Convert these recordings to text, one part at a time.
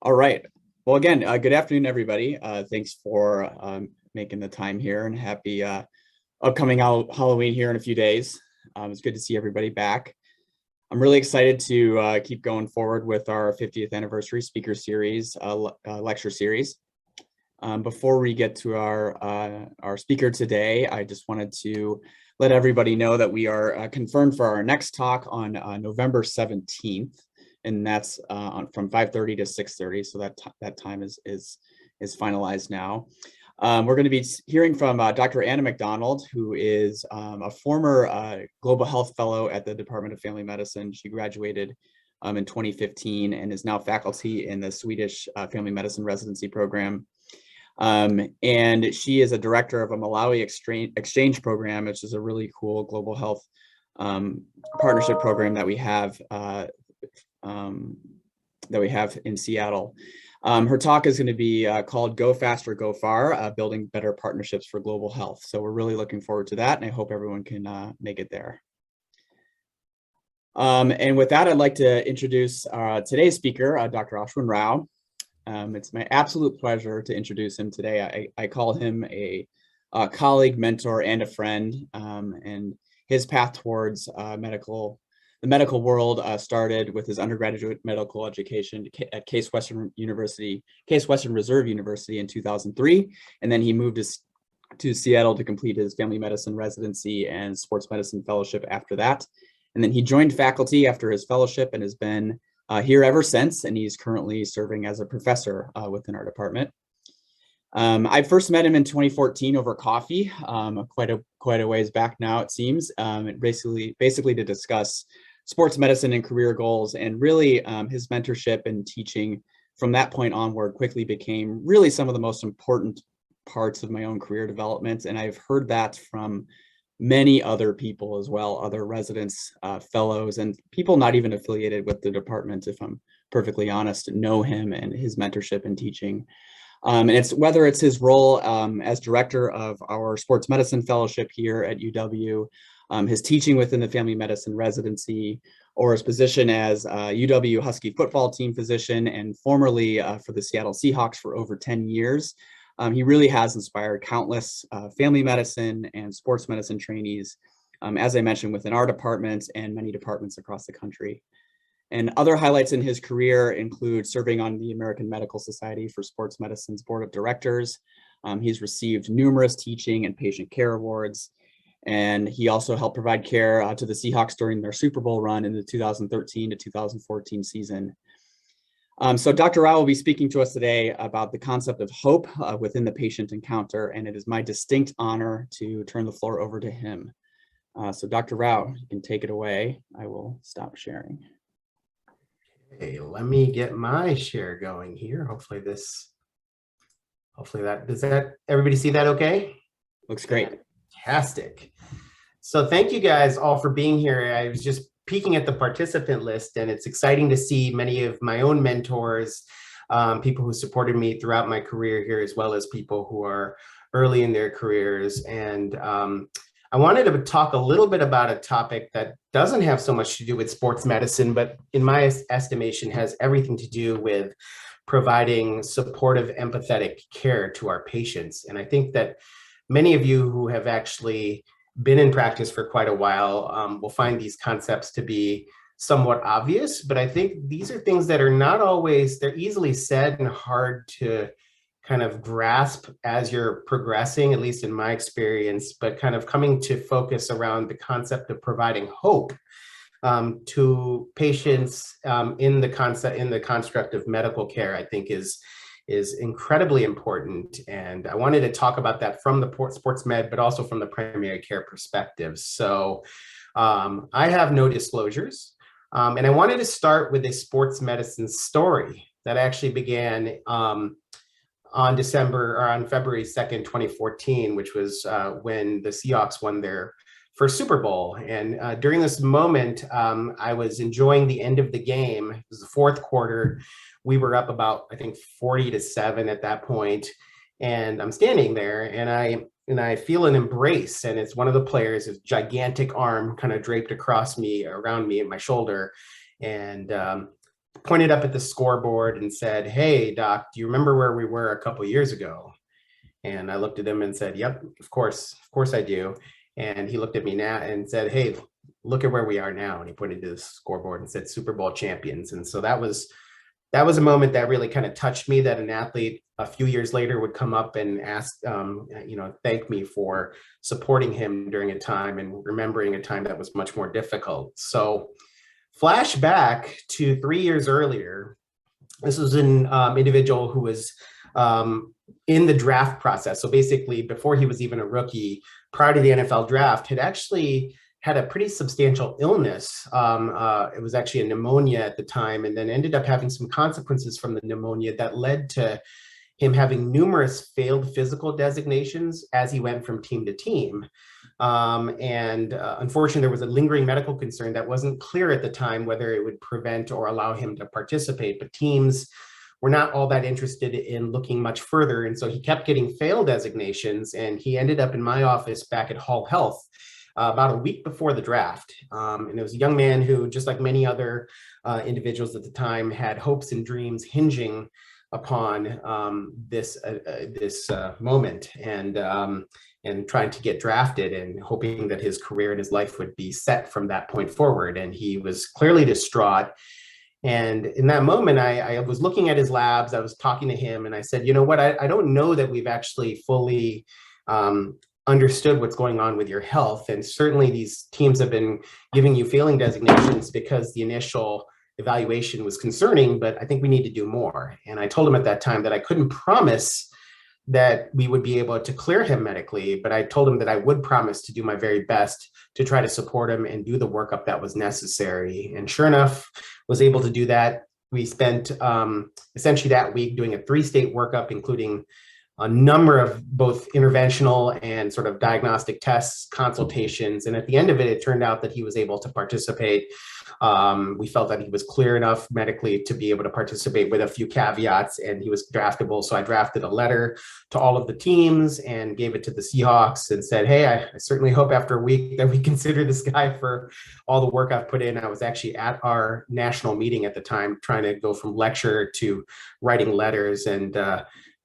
All right. Well, again, good afternoon, everybody. Thanks for making the time here, and happy upcoming Halloween here in a few days. It's good to see everybody back. I'm really excited to keep going forward with our 50th anniversary speaker series, lecture series. Before we get to our speaker today, I just wanted to let everybody know that we are confirmed for our next talk on November 17th. And that's from 5:30 to 6:30. So that time is finalized now. We're going to be hearing from Dr. Anna McDonald, who is a former Global Health Fellow at the Department of Family Medicine. She graduated in 2015 and is now faculty in the Swedish Family Medicine Residency Program. And she is a director of a Malawi exchange program, which is a really cool global health partnership program that we have in Seattle. Her talk is going to be called Go Faster, Go Far, Building Better Partnerships for Global Health. So we're really looking forward to that, and I hope everyone can make it there. And with that, I'd like to introduce today's speaker, Dr. Ashwin Rao. It's my absolute pleasure to introduce him today. I call him a colleague, mentor, and a friend, and his path towards the medical world started with his undergraduate medical education at Case Western Reserve University in 2003, and then he moved to Seattle to complete his family medicine residency and sports medicine fellowship after that. And then he joined faculty after his fellowship and has been here ever since, and he's currently serving as a professor within our department. I first met him in 2014 over coffee, quite a ways back now, it seems, basically to discuss sports medicine and career goals, and really his mentorship and teaching from that point onward quickly became really some of the most important parts of my own career development. And I've heard that from many other people as well, other residents, fellows, and people not even affiliated with the department, if I'm perfectly honest, know him and his mentorship and teaching. And it's whether it's his role as director of our sports medicine fellowship here at UW, his teaching within the family medicine residency, or his position as UW Husky football team physician and formerly for the Seattle Seahawks for over 10 years. He really has inspired countless family medicine and sports medicine trainees, as I mentioned, within our department and many departments across the country. And other highlights in his career include serving on the American Medical Society for Sports Medicine's Board of Directors. He's received numerous teaching and patient care awards. And he also helped provide care to the Seahawks during their Super Bowl run in the 2013 to 2014 season. So Dr. Rao will be speaking to us today about the concept of hope within the patient encounter, and it is my distinct honor to turn the floor over to him. So Dr. Rao, you can take it away. I will stop sharing. Okay, let me get my share going here. Hopefully everybody see that okay? Looks great. Fantastic. So thank you guys all for being here. I was just peeking at the participant list, and it's exciting to see many of my own mentors, people who supported me throughout my career here, as well as people who are early in their careers. And I wanted to talk a little bit about a topic that doesn't have so much to do with sports medicine, but in my estimation has everything to do with providing supportive, empathetic care to our patients. And I think that many of you who have actually been in practice for quite a while will find these concepts to be somewhat obvious, but I think these are things that are not always, they're easily said and hard to kind of grasp as you're progressing, at least in my experience, but kind of coming to focus around the concept of providing hope to patients in the construct of medical care, I think is incredibly important. And I wanted to talk about that from the sports med, but also from the primary care perspective. So I have no disclosures. And I wanted to start with a sports medicine story that actually began on February 2nd, 2014, which was when the Seahawks won their first Super Bowl. And during this moment, I was enjoying the end of the game. It was the fourth quarter. We were up about, I think, 40-7 at that point. And I'm standing there and I feel an embrace. And it's one of the players, his gigantic arm kind of draped across me, around me, at my shoulder. And pointed up at the scoreboard and said, "Hey, doc, do you remember where we were a couple years ago?" And I looked at him and said, "Yep, of course I do." And he looked at me now and said, "Hey, look at where we are now." And he pointed to the scoreboard and said, "Super Bowl champions." And so that was a moment that really kind of touched me, that an athlete a few years later would come up and ask, thank me for supporting him during a time and remembering a time that was much more difficult. So flash back to 3 years earlier. This was an individual who was in the draft process. So basically, before he was even a rookie, prior to the NFL draft, had actually had a pretty substantial illness. It was actually a pneumonia at the time, and then ended up having some consequences from the pneumonia that led to him having numerous failed physical designations as he went from team to team. Unfortunately, there was a lingering medical concern that wasn't clear at the time whether it would prevent or allow him to participate, but teams were not all that interested in looking much further. And so he kept getting failed designations, and he ended up in my office back at Hall Health about a week before the draft. And it was a young man who, just like many other individuals at the time, had hopes and dreams hinging upon this moment, and trying to get drafted and hoping that his career and his life would be set from that point forward. And he was clearly distraught. And in that moment, I was looking at his labs, I was talking to him, and I said, "You know what, I don't know that we've actually fully understood what's going on with your health. And certainly these teams have been giving you failing designations because the initial evaluation was concerning, but I think we need to do more." And I told him at that time that I couldn't promise that we would be able to clear him medically, but I told him that I would promise to do my very best to try to support him and do the workup that was necessary. And sure enough, was able to do that. We spent essentially that week doing a 3-state workup, including a number of both interventional and sort of diagnostic tests, consultations. And at the end of it, it turned out that he was able to participate. We felt that he was clear enough medically to be able to participate, with a few caveats, and he was draftable. So I drafted a letter to all of the teams and gave it to the Seahawks and said, "Hey, I certainly hope after a week that we consider this guy for all the work I've put in." I was actually at our national meeting at the time, trying to go from lecture to writing letters, and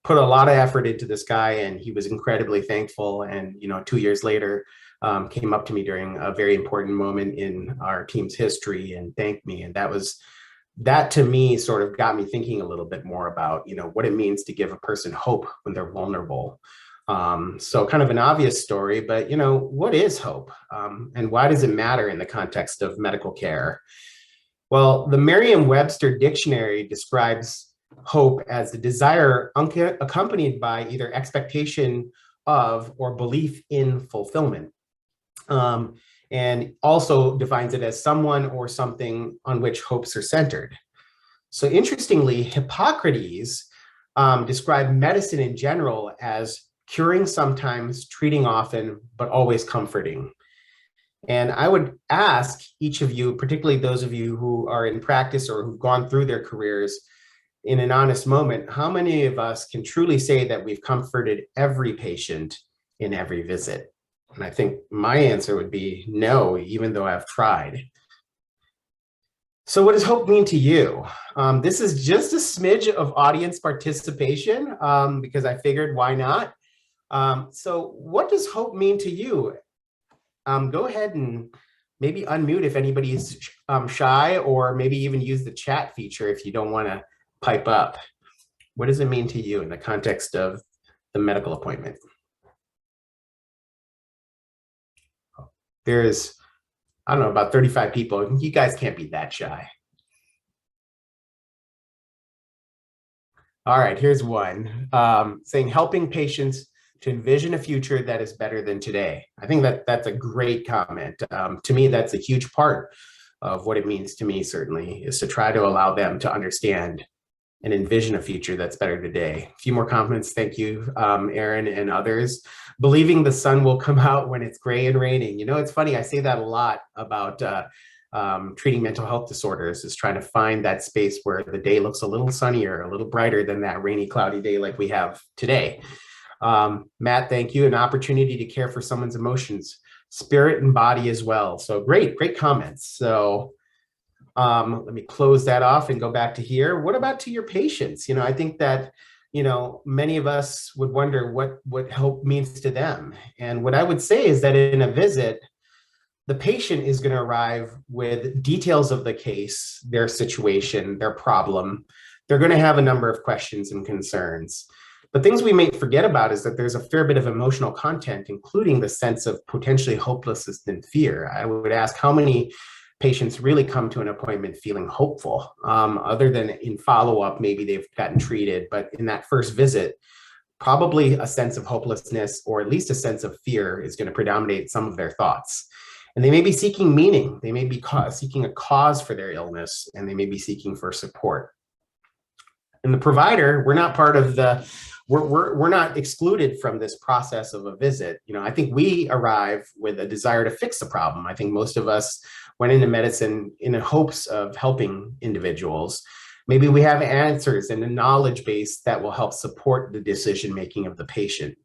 put a lot of effort into this guy, and he was incredibly thankful. And 2 years later, came up to me during a very important moment in our team's history and thanked me. And that to me sort of got me thinking a little bit more about what it means to give a person hope when they're vulnerable. So kind of an obvious story, but what is hope, and why does it matter in the context of medical care? Well, the Merriam-Webster dictionary describes hope as the desire accompanied by either expectation of or belief in fulfillment. And also defines it as someone or something on which hopes are centered. So interestingly, Hippocrates described medicine in general as curing sometimes, treating often, but always comforting. And I would ask each of you, particularly those of you who are in practice or who've gone through their careers, in an honest moment, how many of us can truly say that we've comforted every patient in every visit? And I think my answer would be no, even though I've tried. So what does hope mean to you? This is just a smidge of audience participation, because I figured, why not? So what does hope mean to you? Go ahead and maybe unmute if anybody is shy, or maybe even use the chat feature if you don't want to pipe up. What does it mean to you in the context of the medical appointment? There's, I don't know, about 35 people. You guys can't be that shy. All right, here's one, saying helping patients to envision a future that is better than today. I think that's a great comment. To me, that's a huge part of what it means to me, certainly, is to try to allow them to understand and envision a future that's better today. A few more comments. Thank you, Aaron and others. Believing the sun will come out when it's gray and raining. It's funny, I say that a lot about treating mental health disorders, is trying to find that space where the day looks a little sunnier, a little brighter than that rainy, cloudy day like we have today. Matt, thank you. An opportunity to care for someone's emotions, spirit and body as well. So great comments. So Let me close that off and go back to here. What about to your patients? I think that, many of us would wonder what help means to them. And what I would say is that in a visit, the patient is going to arrive with details of the case, their situation, their problem. They're going to have a number of questions and concerns. But things we may forget about is that there's a fair bit of emotional content, including the sense of potentially hopelessness and fear. I would ask how many patients really come to an appointment feeling hopeful, other than in follow-up, maybe they've gotten treated, but in that first visit, probably a sense of hopelessness or at least a sense of fear is going to predominate some of their thoughts. And they may be seeking meaning. They may be seeking a cause for their illness, and they may be seeking for support. And the provider, we're not part of we're not excluded from this process of a visit. I think we arrive with a desire to fix the problem. I think most of us went into medicine in the hopes of helping individuals. Maybe we have answers and a knowledge base that will help support the decision-making of the patient.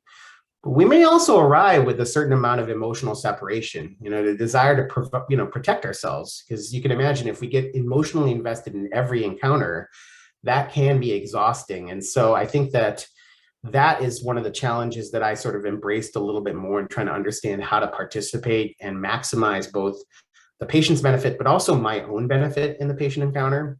But we may also arrive with a certain amount of emotional separation, the desire to protect ourselves, because you can imagine if we get emotionally invested in every encounter, that can be exhausting. And so I think that is one of the challenges that I sort of embraced a little bit more in trying to understand how to participate and maximize both the patient's benefit, but also my own benefit in the patient encounter,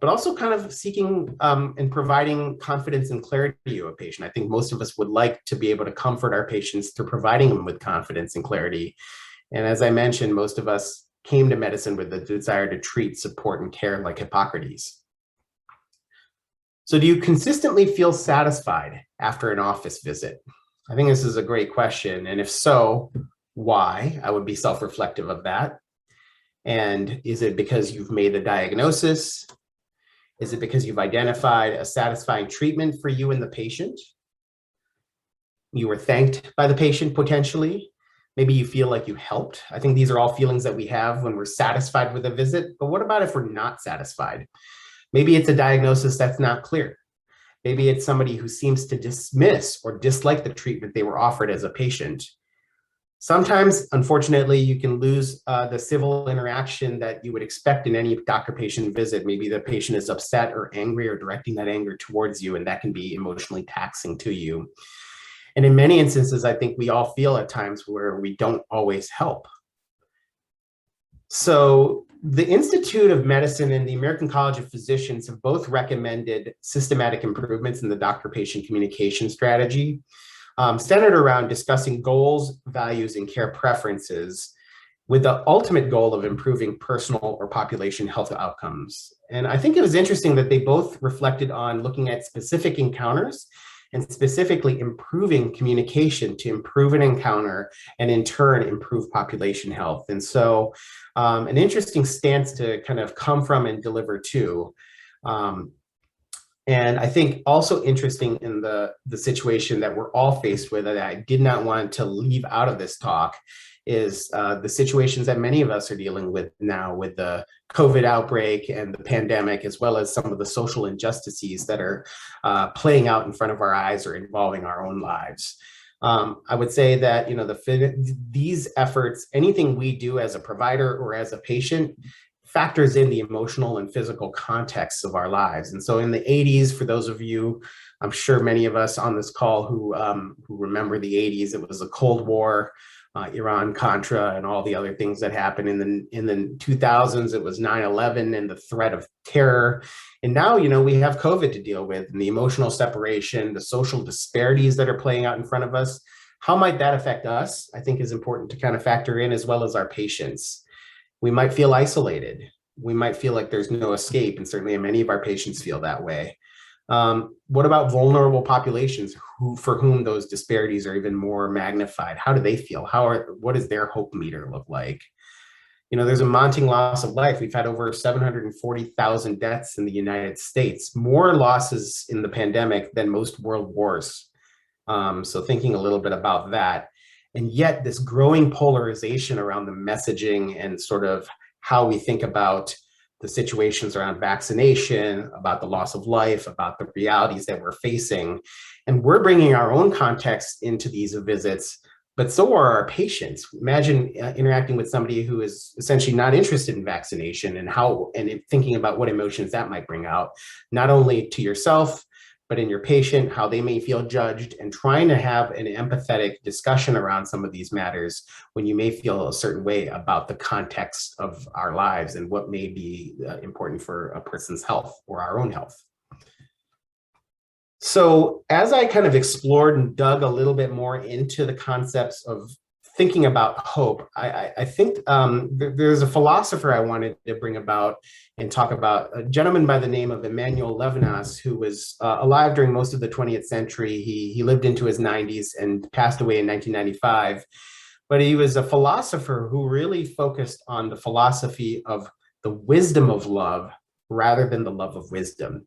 but also kind of seeking and providing confidence and clarity to a patient. I think most of us would like to be able to comfort our patients through providing them with confidence and clarity. And as I mentioned, most of us came to medicine with the desire to treat, support, and care like Hippocrates. So do you consistently feel satisfied after an office visit? I think this is a great question. And if so, why? I would be self-reflective of that. And is it because you've made the diagnosis? Is it because you've identified a satisfying treatment for you and the patient? You were thanked by the patient potentially. Maybe you feel like you helped. I think these are all feelings that we have when we're satisfied with a visit. But what about if we're not satisfied? Maybe it's a diagnosis that's not clear. Maybe it's somebody who seems to dismiss or dislike the treatment they were offered as a patient. Sometimes, unfortunately, you can lose the civil interaction that you would expect in any doctor-patient visit. Maybe the patient is upset or angry or directing that anger towards you, and that can be emotionally taxing to you. And in many instances, I think we all feel at times where we don't always help. So the Institute of Medicine and the American College of Physicians have both recommended systematic improvements in the doctor-patient communication strategy, centered around discussing goals, values, and care preferences with the ultimate goal of improving personal or population health outcomes. And I think it was interesting that they both reflected on looking at specific encounters and specifically improving communication to improve an encounter and in turn improve population health. And so an interesting stance to kind of come from and deliver to. And I think also interesting in the situation that we're all faced with that I did not want to leave out of this talk is the situations that many of us are dealing with now with the COVID outbreak and the pandemic, as well as some of the social injustices that are playing out in front of our eyes or involving our own lives. I would say that, these efforts, anything we do as a provider or as a patient, factors in the emotional and physical context of our lives. And so in the 80s, for those of you, I'm sure many of us on this call who remember the 80s, it was the Cold War, Iran-Contra, and all the other things that happened. In the 2000s, it was 9/11 and the threat of terror. And now, we have COVID to deal with, and the emotional separation, the social disparities that are playing out in front of us. How might that affect us? I think is important to kind of factor in, as well as our patients. We might feel isolated. We might feel like there's no escape, and certainly many of our patients feel that way. What about vulnerable populations for whom those disparities are even more magnified? How do they feel? What does their hope meter look like? There's a mounting loss of life. We've had over 740,000 deaths in the United States, more losses in the pandemic than most world wars. So thinking a little bit about that. And yet this growing polarization around the messaging and sort of how we think about the situations around vaccination, about the loss of life, about the realities that we're facing. And we're bringing our own context into these visits, but so are our patients. Imagine interacting with somebody who is essentially not interested in vaccination, and thinking about what emotions that might bring out, not only to yourself, but in your patient, how they may feel judged, and trying to have an empathetic discussion around some of these matters when you may feel a certain way about the context of our lives and what may be important for a person's health or our own health. So as I kind of explored and dug a little bit more into the concepts of thinking about hope, I think there's a philosopher I wanted to bring about and talk about, a gentleman by the name of Emmanuel Levinas, who was alive during most of the 20th century. He lived into his 90s and passed away in 1995. But he was a philosopher who really focused on the philosophy of the wisdom of love rather than the love of wisdom.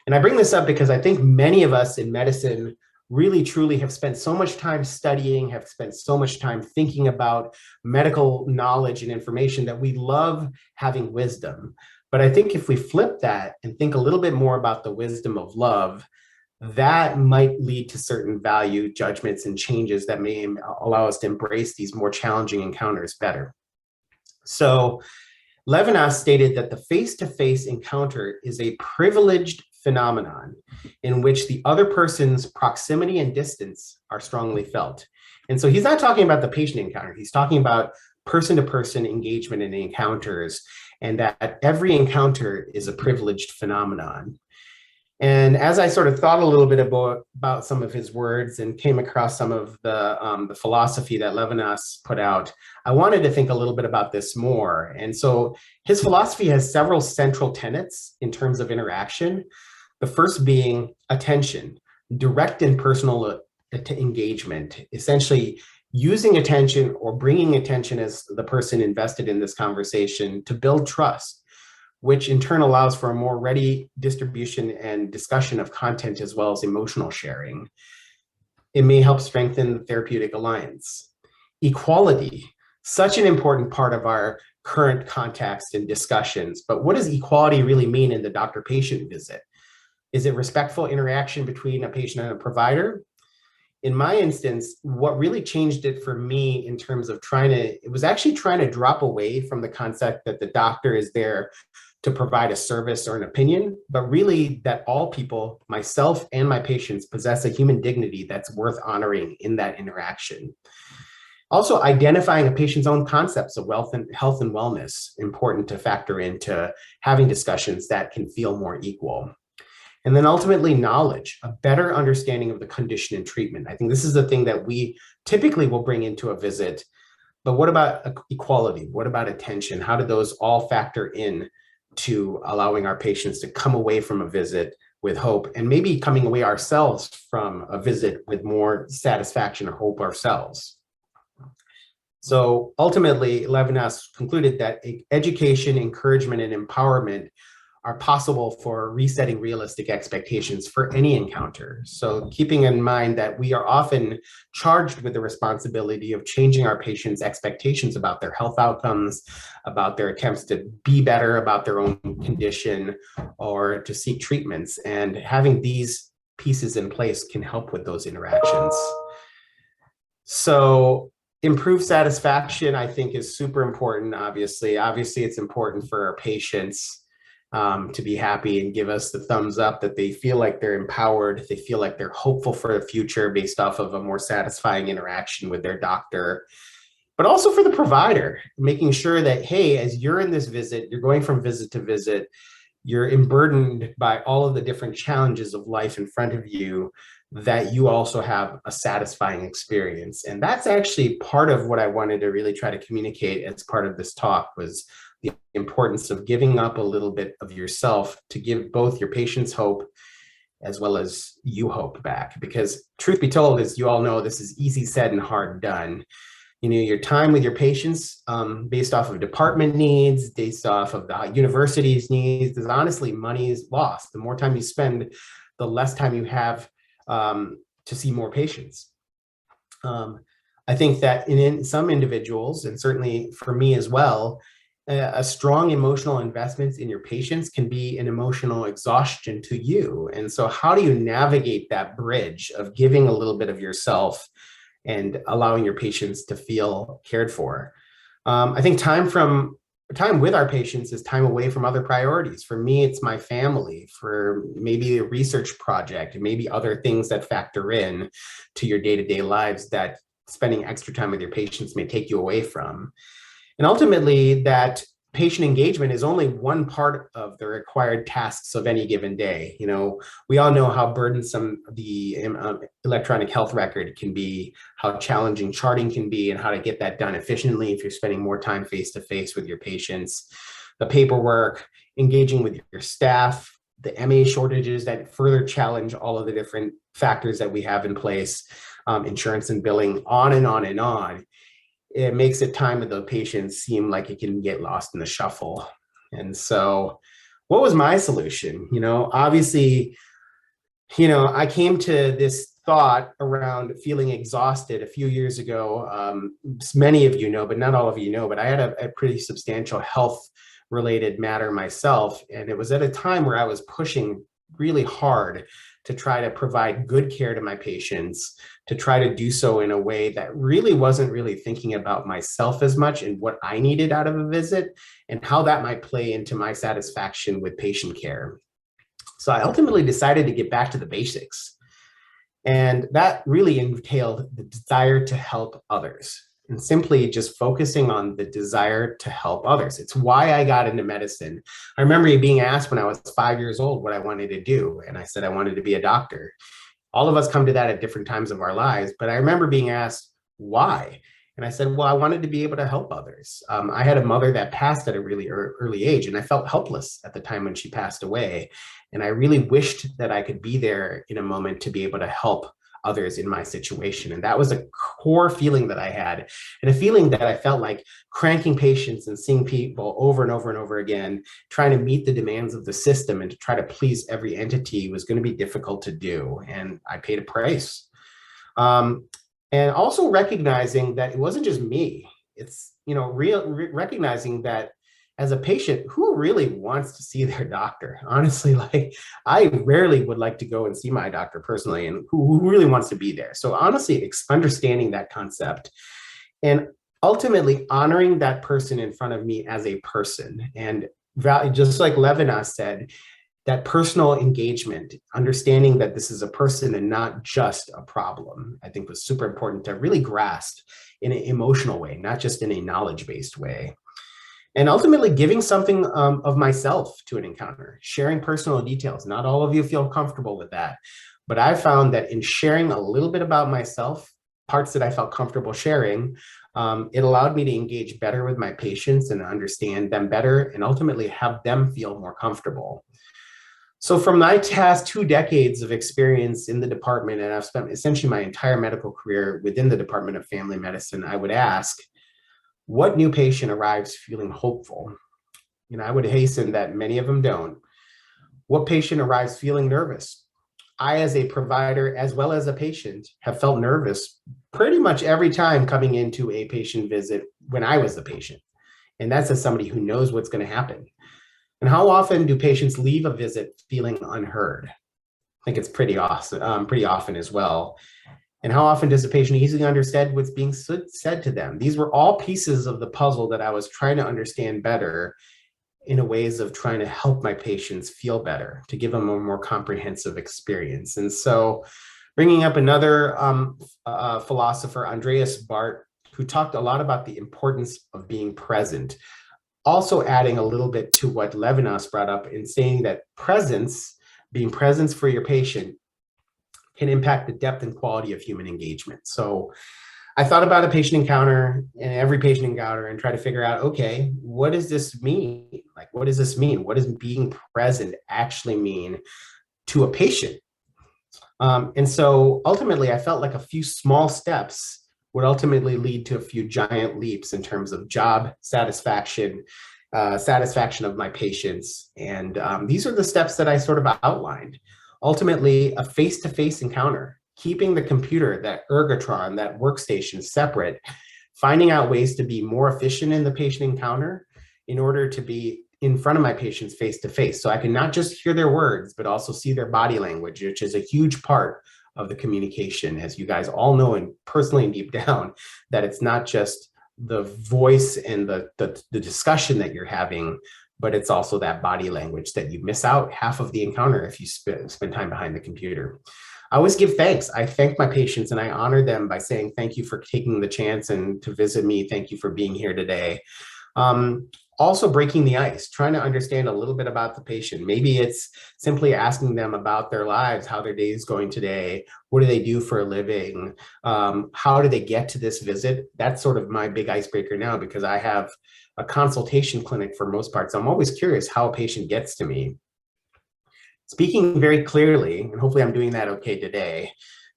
And I bring this up because I think many of us in medicine really truly have spent so much time studying, have spent so much time thinking about medical knowledge and information that we love having wisdom. But I think if we flip that and think a little bit more about the wisdom of love, that might lead to certain value judgments and changes that may allow us to embrace these more challenging encounters better. So Levinas stated that the face-to-face encounter is a privileged phenomenon in which the other person's proximity and distance are strongly felt. And so he's not talking about the patient encounter. He's talking about person-to-person engagement in encounters, and that every encounter is a privileged phenomenon. And as I sort of thought a little bit about some of his words and came across some of the philosophy that Levinas put out, I wanted to think a little bit about this more. And so his philosophy has several central tenets in terms of interaction. The first being attention, direct and personal engagement, essentially using attention or bringing attention as the person invested in this conversation to build trust, which in turn allows for a more ready distribution and discussion of content as well as emotional sharing. It may help strengthen the therapeutic alliance. Equality, such an important part of our current context and discussions, but what does equality really mean in the doctor-patient visit? Is it respectful interaction between a patient and a provider? In my instance, what really changed it for me in terms of it was actually trying to drop away from the concept that the doctor is there to provide a service or an opinion, but really that all people, myself and my patients, possess a human dignity that's worth honoring in that interaction. Also, identifying a patient's own concepts of health and wellness, important to factor into having discussions that can feel more equal. And then ultimately knowledge, a better understanding of the condition and treatment. I think this is the thing that we typically will bring into a visit, but what about equality? What about attention? How do those all factor in to allowing our patients to come away from a visit with hope, and maybe coming away ourselves from a visit with more satisfaction or hope ourselves? So ultimately, Levinas concluded that education, encouragement, and empowerment are possible for resetting realistic expectations for any encounter. So keeping in mind that we are often charged with the responsibility of changing our patients' expectations about their health outcomes, about their attempts to be better about their own condition, or to seek treatments. And having these pieces in place can help with those interactions. So improved satisfaction, I think, is super important, obviously. Obviously, it's important for our patients to be happy and give us the thumbs up that they feel like they're empowered, they feel like they're hopeful for the future based off of a more satisfying interaction with their doctor. But also for the provider, making sure that, hey, as you're in this visit, you're going from visit to visit, you're emburdened by all of the different challenges of life in front of you, that you also have a satisfying experience. And that's actually part of what I wanted to really try to communicate as part of this talk, was the importance of giving up a little bit of yourself to give both your patients hope as well as you hope back. Because truth be told, as you all know, this is easy said and hard done. You know, your time with your patients based off of department needs, based off of the university's needs, there's honestly money is lost. The more time you spend, the less time you have to see more patients. I think that in some individuals, and certainly for me as well, a strong emotional investment in your patients can be an emotional exhaustion to you. And so how do you navigate that bridge of giving a little bit of yourself and allowing your patients to feel cared for. I think time with our patients is time away from other priorities. For me, it's my family. For maybe a research project, and maybe other things that factor in to your day-to-day lives that spending extra time with your patients may take you away from. And ultimately, that patient engagement is only one part of the required tasks of any given day. We all know how burdensome the electronic health record can be, how challenging charting can be, and how to get that done efficiently if you're spending more time face-to-face with your patients. The paperwork, engaging with your staff, the MA shortages that further challenge all of the different factors that we have in place, insurance and billing, on and on and on. It makes the time with the patients seem like it can get lost in the shuffle. And so what was my solution? Obviously, I came to this thought around feeling exhausted a few years ago. Many of you know, but not all of you know, but I had a pretty substantial health related matter myself. And it was at a time where I was pushing really hard to try to provide good care to my patients, to try to do so in a way that really wasn't really thinking about myself as much and what I needed out of a visit and how that might play into my satisfaction with patient care. So I ultimately decided to get back to the basics. And that really entailed the desire to help others, and simply just focusing on the desire to help others. It's why I got into medicine. I remember being asked when I was 5 years old what I wanted to do. And I said, I wanted to be a doctor. All of us come to that at different times of our lives, but I remember being asked why. And I said, well, I wanted to be able to help others. I had a mother that passed at a really early age, and I felt helpless at the time when she passed away. And I really wished that I could be there in a moment to be able to help others in my situation. And that was a core feeling that I had, and a feeling that I felt like cranking patients and seeing people over and over and over again, trying to meet the demands of the system and to try to please every entity was going to be difficult to do. And I paid a price. And also recognizing that it wasn't just me. It's, recognizing that as a patient, who really wants to see their doctor? Honestly, I rarely would like to go and see my doctor personally, and who really wants to be there? So honestly, understanding that concept and ultimately honoring that person in front of me as a person, and just like Levinas said, that personal engagement, understanding that this is a person and not just a problem, I think was super important to really grasp in an emotional way, not just in a knowledge-based way. And ultimately giving something of myself to an encounter, sharing personal details. Not all of you feel comfortable with that, but I found that in sharing a little bit about myself, parts that I felt comfortable sharing, it allowed me to engage better with my patients and understand them better, and ultimately have them feel more comfortable. So from my past 2 decades of experience in the department, and I've spent essentially my entire medical career within the Department of Family Medicine, I would ask, what new patient arrives feeling hopeful? I would hasten that many of them don't. What patient arrives feeling nervous? I, as a provider, as well as a patient, have felt nervous pretty much every time coming into a patient visit when I was the patient. And that's as somebody who knows what's going to happen. And how often do patients leave a visit feeling unheard? I think it's pretty often as well. And how often does the patient easily understand what's being said to them? These were all pieces of the puzzle that I was trying to understand better in a ways of trying to help my patients feel better, to give them a more comprehensive experience. And so bringing up another philosopher, Andreas Barth, who talked a lot about the importance of being present, also adding a little bit to what Levinas brought up in saying that being presence for your patient, can impact the depth and quality of human engagement. So I thought about a patient encounter and every patient encounter and try to figure out, okay, what does this mean? What does this mean? What does being present actually mean to a patient? And so ultimately, I felt like a few small steps would ultimately lead to a few giant leaps in terms of job satisfaction, satisfaction of my patients. And these are the steps that I sort of outlined. Ultimately, a face-to-face encounter, keeping the computer, that ergotron, that workstation separate, finding out ways to be more efficient in the patient encounter in order to be in front of my patients face-to-face. So I can not just hear their words, but also see their body language, which is a huge part of the communication, as you guys all know, and personally and deep down, that it's not just the voice and the discussion that you're having, but it's also that body language that you miss out half of the encounter if you spend time behind the computer. I always give thanks. I thank my patients and I honor them by saying, thank you for taking the chance and to visit me. Thank you for being here today. Also breaking the ice, trying to understand a little bit about the patient. Maybe it's simply asking them about their lives, how their day is going today, what do they do for a living, how do they get to this visit? That's sort of my big icebreaker now, because I have a consultation clinic for most parts. So I'm always curious how a patient gets to me. Speaking very clearly, and hopefully I'm doing that okay today,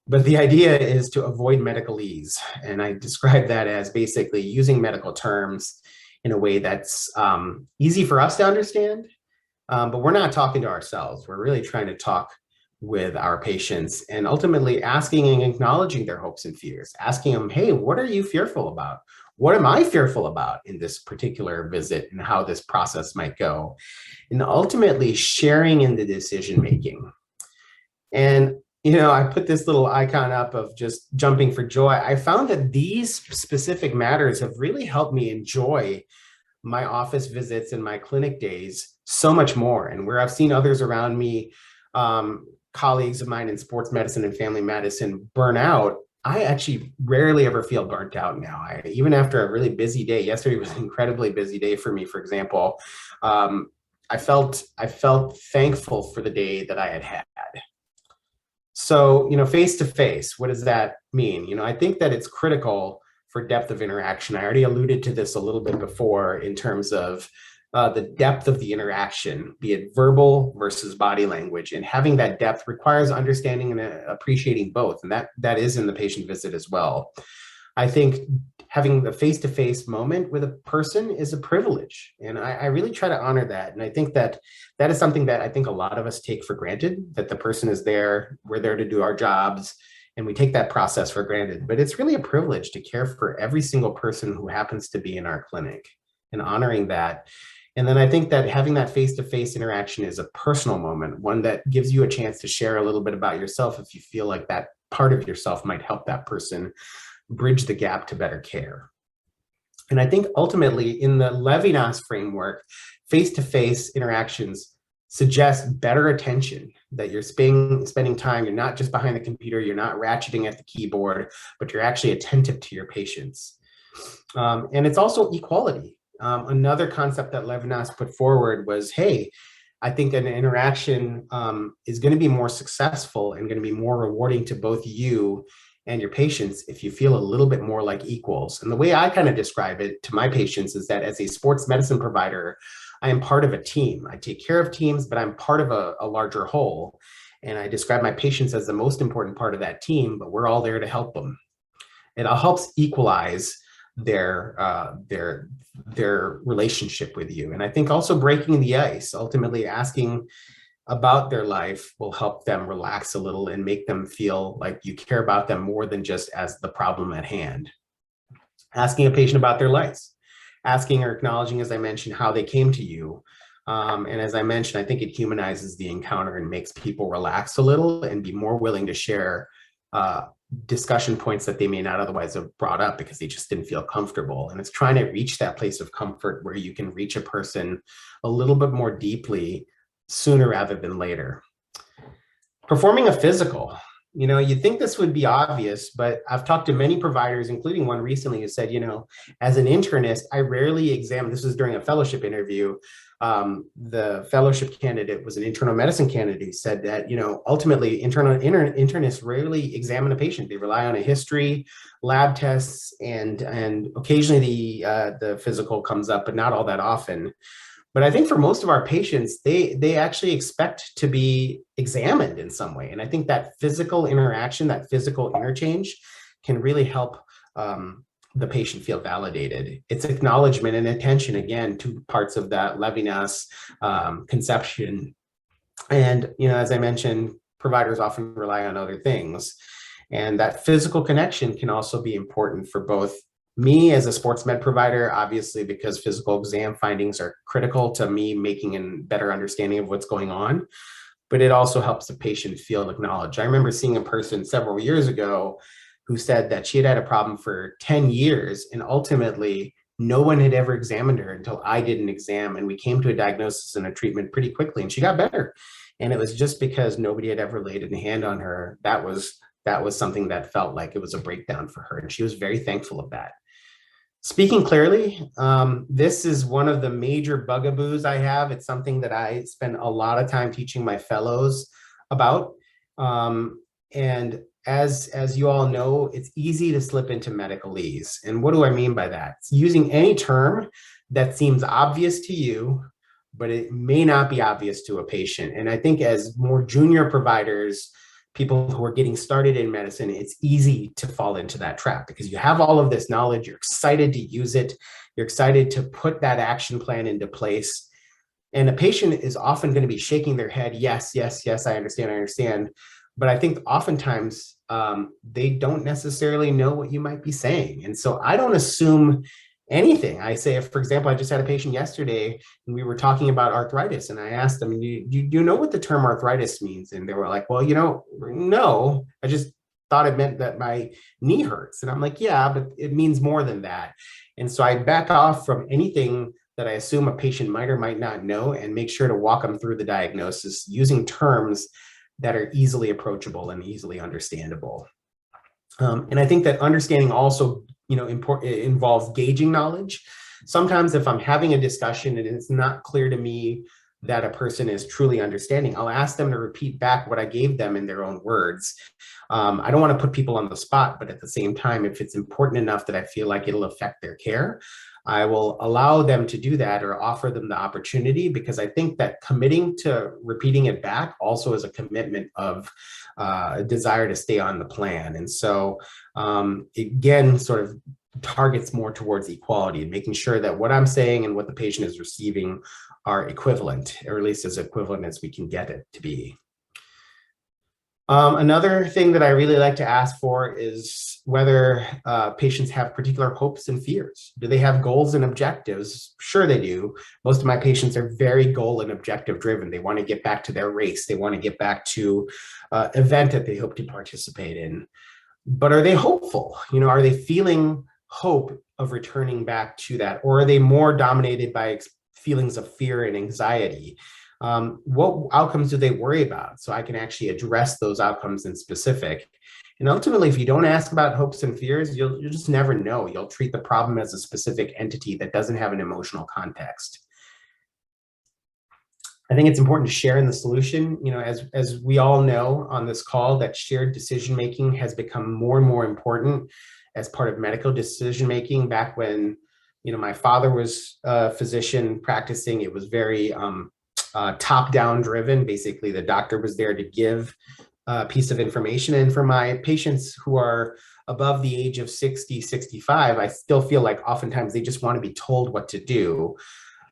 but the idea is to avoid medicalese. And I describe that as basically using medical terms in a way that's easy for us to understand, but we're not talking to ourselves. We're really trying to talk with our patients and ultimately asking and acknowledging their hopes and fears, asking them, hey, what are you fearful about? What am I fearful about in this particular visit and how this process might go? And ultimately sharing in the decision-making. And I put this little icon up of just jumping for joy. I found that these specific matters have really helped me enjoy my office visits and my clinic days so much more. And where I've seen others around me, colleagues of mine in sports medicine and family medicine burn out, I actually rarely ever feel burnt out now. Even after a really busy day, yesterday was an incredibly busy day for me, for example, I felt thankful for the day that I had. So, face to face, what does that mean? I think that it's critical for depth of interaction. I already alluded to this a little bit before in terms of the depth of the interaction, be it verbal versus body language. And having that depth requires understanding and appreciating both. And that is in the patient visit as well. I think having the face-to-face moment with a person is a privilege. And I really try to honor that. And I think that is something that I think a lot of us take for granted, that the person is there, we're there to do our jobs, and we take that process for granted. But it's really a privilege to care for every single person who happens to be in our clinic and honoring that. And then I think that having that face-to-face interaction is a personal moment, one that gives you a chance to share a little bit about yourself if you feel like that part of yourself might help that person bridge the gap to better care. And I think ultimately in the Levinas framework, face-to-face interactions suggest better attention, that you're spending time, you're not just behind the computer, you're not ratcheting at the keyboard, but you're actually attentive to your patients. And it's also equality. Another concept that Levinas put forward was, hey, I think an interaction is going to be more successful and going to be more rewarding to both you and your patients if you feel a little bit more like equals. And the way I kind of describe it to my patients is that as a sports medicine provider, I am part of a team. I take care of teams, but I'm part of a larger whole. And I describe my patients as the most important part of that team, but we're all there to help them. It all helps equalize their relationship with you. And I think also breaking the ice, ultimately asking about their life, will help them relax a little and make them feel like you care about them more than just as the problem at hand. Asking a patient about their lives, asking or acknowledging, as I mentioned, how they came to you. And as I mentioned, I think it humanizes the encounter and makes people relax a little and be more willing to share discussion points that they may not otherwise have brought up because they just didn't feel comfortable. And it's trying to reach that place of comfort where you can reach a person a little bit more deeply sooner rather than later. Performing a physical. You'd think this would be obvious, but I've talked to many providers, including one recently, who said, as an internist, I rarely examine, this was during a fellowship interview, the fellowship candidate was an internal medicine candidate who said that, ultimately internists rarely examine a patient. They rely on a history, lab tests, and occasionally the physical comes up, but not all that often. But I think for most of our patients, they actually expect to be examined in some way. And I think that physical interaction, that physical interchange can really help the patient feel validated. It's acknowledgement and attention, again, two parts of that Levinas conception. And, as I mentioned, providers often rely on other things. And that physical connection can also be important for both me as a sports med provider, obviously, because physical exam findings are critical to me making a better understanding of what's going on. but it also helps the patient feel acknowledged. I remember seeing a person several years ago who said that she had had a problem for 10 years, and ultimately no one had ever examined her until I did an exam, and we came to a diagnosis and a treatment pretty quickly, and she got better. And it was just because nobody had ever laid a hand on her. That was something that felt like it was a breakdown for her, and she was very thankful of that. Speaking clearly, this is one of the major bugaboos I have. It's something that I spend a lot of time teaching my fellows about. And as you all know, it's easy to slip into medicalese. And what do I mean by that? It's using any term that seems obvious to you, but it may not be obvious to a patient. And I think as more junior providers, people who are getting started in medicine, it's easy to fall into that trap because you have all of this knowledge, you're excited to use it, you're excited to put that action plan into place. And a patient is often going to be shaking their head, yes, yes, yes, I understand. But I think oftentimes they don't necessarily know what you might be saying. And so I don't assume anything. I say, if, for example, I just had a patient yesterday and we were talking about arthritis, and I asked them, do you know what the term arthritis means? And they were like, well, no, I just thought it meant that my knee hurts. And I'm like, yeah, but it means more than that. And so I back off from anything that I assume a patient might or might not know and make sure to walk them through the diagnosis using terms that are easily approachable and easily understandable. And I think that understanding also it involves gauging knowledge. Sometimes if I'm having a discussion and it's not clear to me that a person is truly understanding, I'll ask them to repeat back what I gave them in their own words. I don't want to put people on the spot, but at the same time, if it's important enough that I feel like it'll affect their care, I will allow them to do that or offer them the opportunity, because I think that committing to repeating it back also is a commitment of a desire to stay on the plan. And so again, sort of targets more towards equality and making sure that what I'm saying and what the patient is receiving are equivalent, or at least as equivalent as we can get it to be. Another thing that I really like to ask for is whether patients have particular hopes and fears. Do they have goals and objectives? Sure they do. Most of my patients are very goal and objective driven. They want to get back to their race. They want to get back to an event that they hope to participate in. But are they hopeful? Are they feeling hope of returning back to that? Or are they more dominated by feelings of fear and anxiety? What outcomes do they worry about? So I can actually address those outcomes in specific. And ultimately, if you don't ask about hopes and fears, you'll just never know. You'll treat the problem as a specific entity that doesn't have an emotional context. I think it's important to share in the solution. As we all know on this call, that shared decision-making has become more and more important as part of medical decision-making. Back when, my father was a physician practicing, it was very top-down driven. Basically, the doctor was there to give a piece of information. And for my patients who are above the age of 60, 65, I still feel like oftentimes they just want to be told what to do.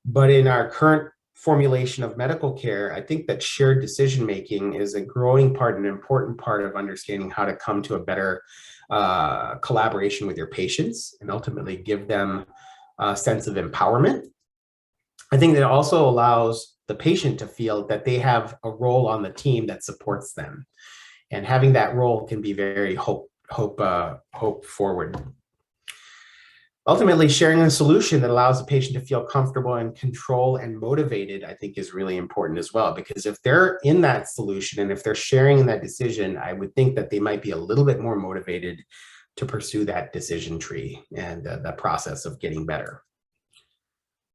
But in our current formulation of medical care, I think that shared decision-making is a growing part, an important part of understanding how to come to a better collaboration with your patients and ultimately give them a sense of empowerment. I think that also allows the patient to feel that they have a role on the team that supports them. And having that role can be very hope forward. Ultimately, sharing a solution that allows the patient to feel comfortable and control and motivated, I think, is really important as well. Because if they're in that solution and if they're sharing in that decision, I would think that they might be a little bit more motivated to pursue that decision tree and the process of getting better.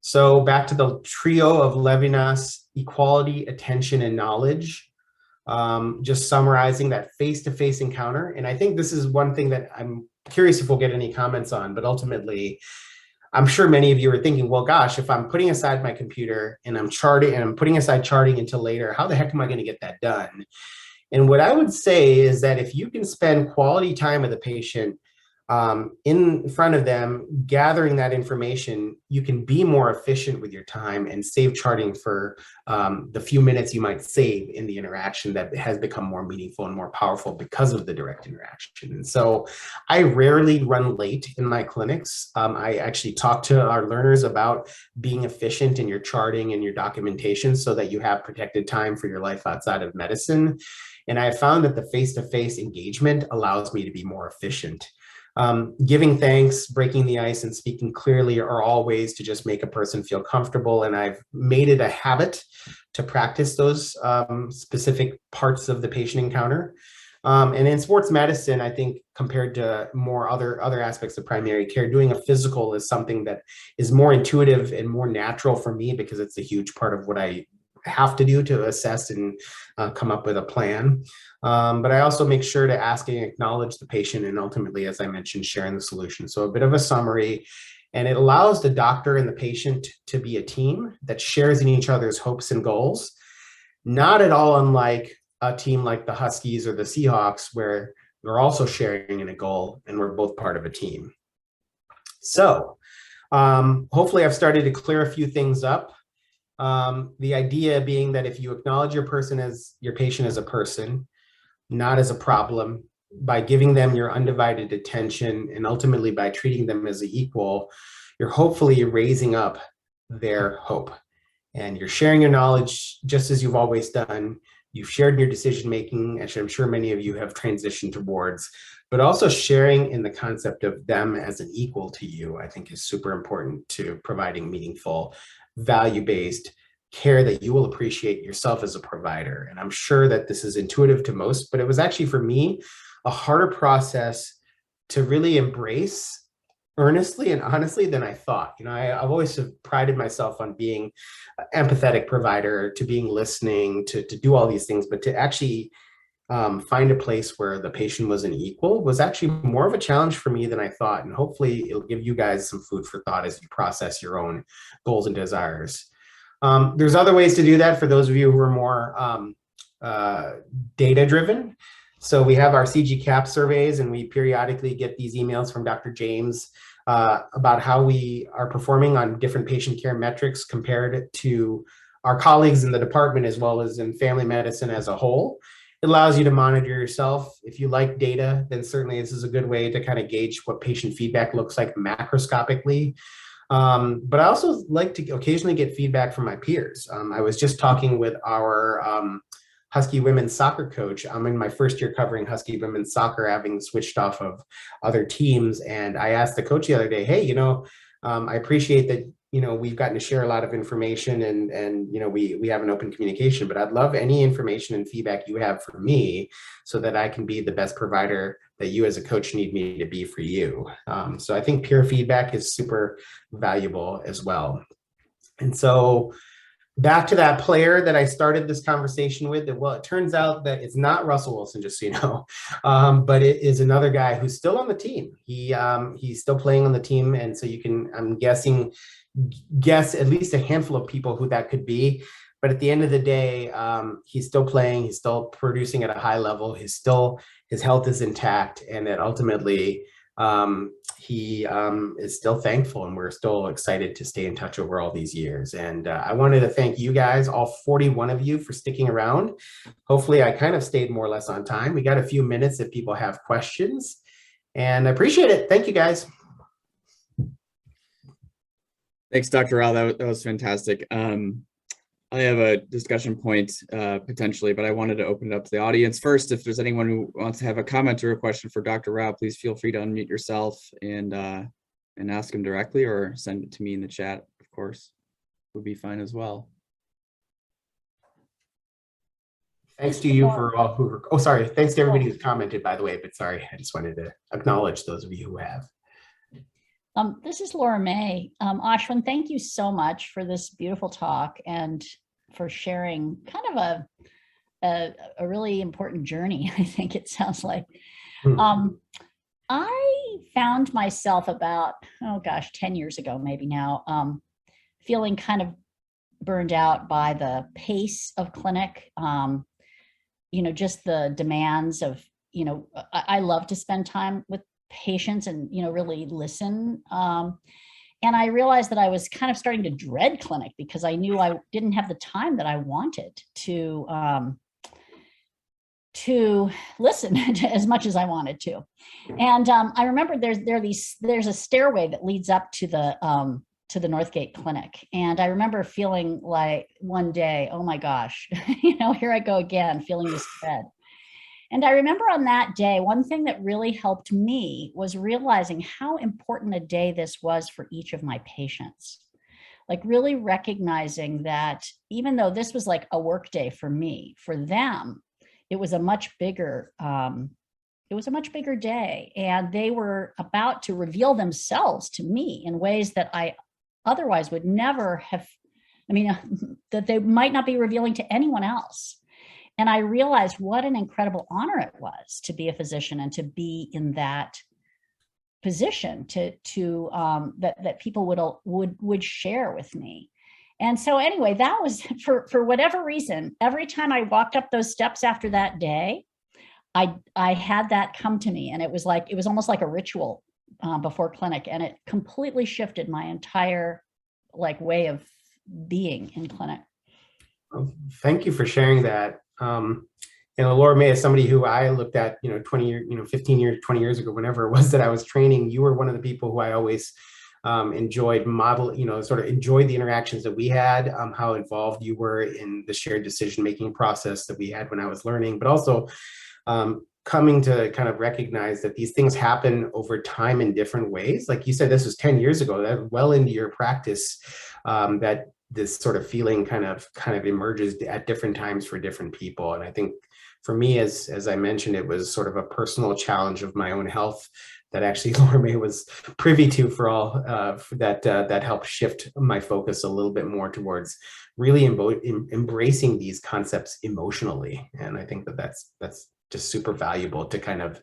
So back to the trio of Levinas: equality, attention, and knowledge. Just summarizing that face-to-face encounter. And I think this is one thing that I'm curious if we'll get any comments on, but ultimately, I'm sure many of you are thinking, well, gosh, if I'm putting aside my computer and I'm charting and I'm putting aside charting until later, how the heck am I going to get that done? And what I would say is that if you can spend quality time with a patient in front of them, gathering that information, you can be more efficient with your time and save charting for the few minutes you might save in the interaction that has become more meaningful and more powerful because of the direct interaction. And so I rarely run late in my clinics. I actually talk to our learners about being efficient in your charting and your documentation so that you have protected time for your life outside of medicine. And I found that the face-to-face engagement allows me to be more efficient. Giving thanks, breaking the ice, and speaking clearly are all ways to just make a person feel comfortable. And I've made it a habit to practice those specific parts of the patient encounter. And in sports medicine, I think compared to more other aspects of primary care, doing a physical is something that is more intuitive and more natural for me because it's a huge part of what I have to do to assess and come up with a plan. But I also make sure to ask and acknowledge the patient and ultimately, as I mentioned, sharing the solution. So a bit of a summary, and it allows the doctor and the patient to be a team that shares in each other's hopes and goals, not at all unlike a team like the Huskies or the Seahawks, where we're also sharing in a goal and we're both part of a team. So hopefully I've started to clear a few things up. The idea being that if you acknowledge your patient as a person, not as a problem, by giving them your undivided attention and ultimately by treating them as an equal, you're hopefully raising up their hope. And you're sharing your knowledge just as you've always done. You've shared your decision making, as I'm sure many of you have transitioned towards, but also sharing in the concept of them as an equal to you, I think is super important to providing meaningful, value-based care that you will appreciate yourself as a provider. And I'm sure that this is intuitive to most, but it was actually for me a harder process to really embrace earnestly and honestly than I thought. You know, I've always prided myself on being an empathetic provider, to being listening, to do all these things, but to actually find a place where the patient was an equal was actually more of a challenge for me than I thought. And hopefully it'll give you guys some food for thought as you process your own goals and desires. There's other ways to do that for those of you who are more data driven. So we have our CG CAP surveys, and we periodically get these emails from Dr. James about how we are performing on different patient care metrics compared to our colleagues in the department, as well as in family medicine as a whole. It allows you to monitor yourself. If you like data, then certainly this is a good way to kind of gauge what patient feedback looks like macroscopically. But I also like to occasionally get feedback from my peers. I was just talking with our Husky women's soccer coach. I'm in my first year covering Husky women's soccer, having switched off of other teams. And I asked the coach the other day, hey, you know, I appreciate that, you know, we've gotten to share a lot of information and you know, we have an open communication, but I'd love any information and feedback you have for me so that I can be the best provider that you as a coach need me to be for you. So I think peer feedback is super valuable as well. And so back to that player that I started this conversation with, well, it turns out that it's not Russell Wilson, just so you know, but it is another guy who's still on the team. He's still playing on the team. And so you can, I'm guessing, guess at least a handful of people who that could be. But at the end of the day, he's still playing, he's still producing at a high level, his health is intact, and that ultimately he is still thankful, and we're still excited to stay in touch over all these years. And I wanted to thank you guys, all 41 of you, for sticking around. Hopefully I kind of stayed more or less on time. We got a few minutes if people have questions, and I appreciate it. Thank you, guys. Thanks, Dr. Rao. That was fantastic. I have a discussion point potentially, but I wanted to open it up to the audience first. If there's anyone who wants to have a comment or a question for Dr. Rao, please feel free to unmute yourself and ask him directly, or send it to me in the chat, of course, would be fine as well. Thanks to you for all who, oh, sorry. Thanks to everybody who's commented, by the way, but sorry, I just wanted to acknowledge those of you who have. This is Laura May. Ashwin, thank you so much for this beautiful talk and for sharing kind of a really important journey, I think it sounds like. I found myself about, oh gosh, 10 years ago, maybe now, feeling kind of burned out by the pace of clinic, you know, just the demands of, you know, I love to spend time with patients and, really listen. And I realized that I was kind of starting to dread clinic because I knew I didn't have the time that I wanted to listen as much as I wanted to. And I remember there's a stairway that leads up to the Northgate Clinic. And I remember feeling like one day, oh my gosh, here I go again, feeling this dread. And I remember on that day, one thing that really helped me was realizing how important a day this was for each of my patients. Like really recognizing that even though this was like a work day for me, for them, it was a much bigger day. And they were about to reveal themselves to me in ways that I otherwise would never have, that they might not be revealing to anyone else. And I realized what an incredible honor it was to be a physician and to be in that position that people would share with me. And so anyway, that was for whatever reason, every time I walked up those steps after that day, I had that come to me, and it was almost like a ritual before clinic, and it completely shifted my entire way of being in clinic. Thank you for sharing that. Laura May, as somebody who I looked at, 20 years, 15 years, 20 years ago, whenever it was that I was training, you were one of the people who I always enjoyed enjoyed the interactions that we had, how involved you were in the shared decision-making process that we had when I was learning, but also coming to kind of recognize that these things happen over time in different ways. Like you said, this was 10 years ago, that well into your practice, that this sort of feeling kind of emerges at different times for different people. And I think for me, as I mentioned, it was sort of a personal challenge of my own health that actually Laura May was privy to for all that helped shift my focus a little bit more towards really embracing these concepts emotionally. And I think that's just super valuable to kind of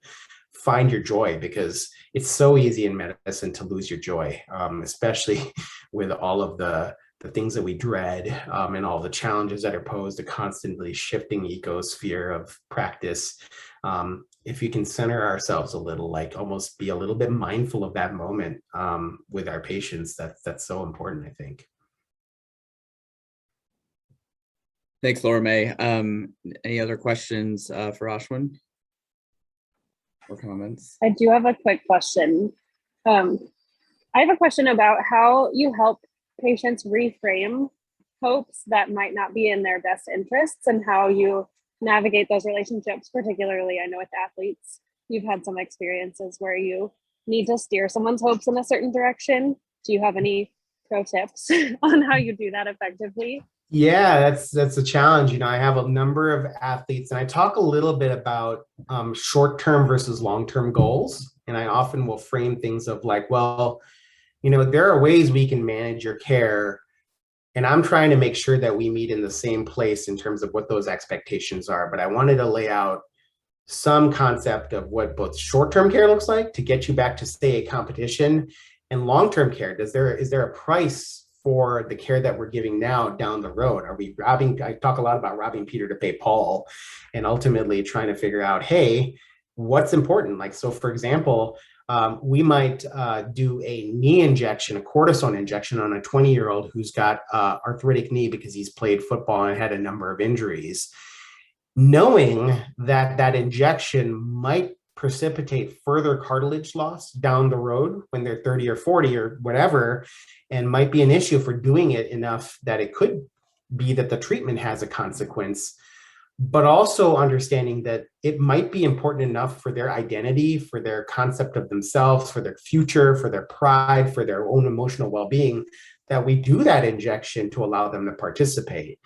find your joy, because it's so easy in medicine to lose your joy, especially with all of the things that we dread and all the challenges that are posed, a constantly shifting ecosphere of practice. If you can center ourselves a little, almost be a little bit mindful of that moment with our patients, that's so important, I think. Thanks, Laura May. Any other questions for Ashwin or comments? I do have a quick question. I have a question about how you help patients reframe hopes that might not be in their best interests, and how you navigate those relationships. Particularly, I know with athletes, you've had some experiences where you need to steer someone's hopes in a certain direction. Do you have any pro tips on how you do that effectively? Yeah, that's a challenge. I have a number of athletes, and I talk a little bit about short-term versus long-term goals. And I often will frame things of there are ways we can manage your care, and I'm trying to make sure that we meet in the same place in terms of what those expectations are. But I wanted to lay out some concept of what both short-term care looks like to get you back to, say, a competition, and long-term care. Is there a price for the care that we're giving now down the road? Are we robbing? I talk a lot about robbing Peter to pay Paul, and ultimately trying to figure out, hey, what's important? So for example, we might do a knee injection, a cortisone injection on a 20-year-old who's got arthritic knee because he's played football and had a number of injuries, knowing that that injection might precipitate further cartilage loss down the road when they're 30 or 40 or whatever, and might be an issue for doing it enough that it could be that the treatment has a consequence. But also understanding that it might be important enough for their identity, for their concept of themselves, for their future, for their pride, for their own emotional well-being, that we do that injection to allow them to participate.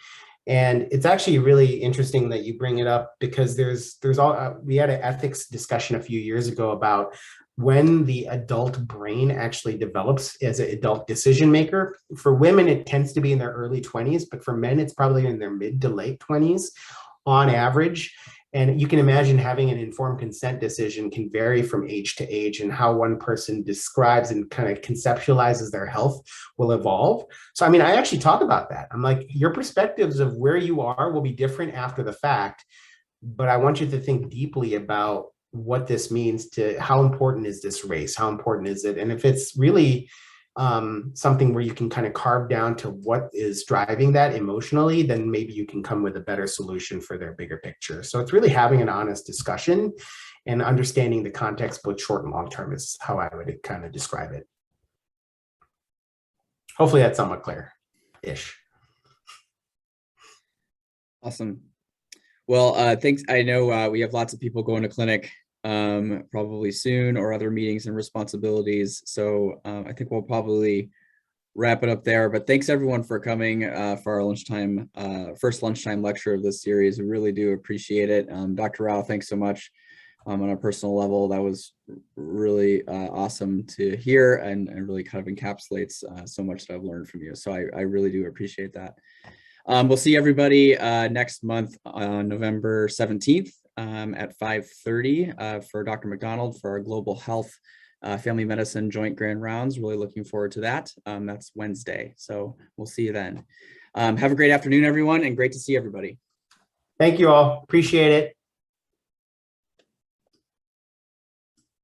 And it's actually really interesting that you bring it up, because we had an ethics discussion a few years ago about when the adult brain actually develops as an adult decision maker. For women, it tends to be in their early 20s, but for men, it's probably in their mid to late 20s on average. And you can imagine having an informed consent decision can vary from age to age, and how one person describes and kind of conceptualizes their health will evolve. So, I actually talk about that. I'm like, your perspectives of where you are will be different after the fact, but I want you to think deeply about what this means to how important is this race? How important is it? And if it's really something where you can kind of carve down to what is driving that emotionally, then maybe you can come with a better solution for their bigger picture. So it's really having an honest discussion and understanding the context, both short and long term, is how I would kind of describe it. Hopefully that's somewhat clear-ish. Awesome. Well, thanks. I know we have lots of people going to clinic probably soon, or other meetings and responsibilities. So I think we'll probably wrap it up there. But thanks everyone for coming for our lunchtime, first lunchtime lecture of this series. We really do appreciate it. Dr. Rao, thanks so much. On a personal level, that was really awesome to hear, and really kind of encapsulates so much that I've learned from you. So I really do appreciate that. We'll see everybody next month on November 17th at 5:30 for Dr. McDonald for our Global Health Family Medicine Joint Grand Rounds. Really looking forward to that. That's Wednesday. So we'll see you then. Have a great afternoon, everyone, and great to see everybody. Thank you all. Appreciate it.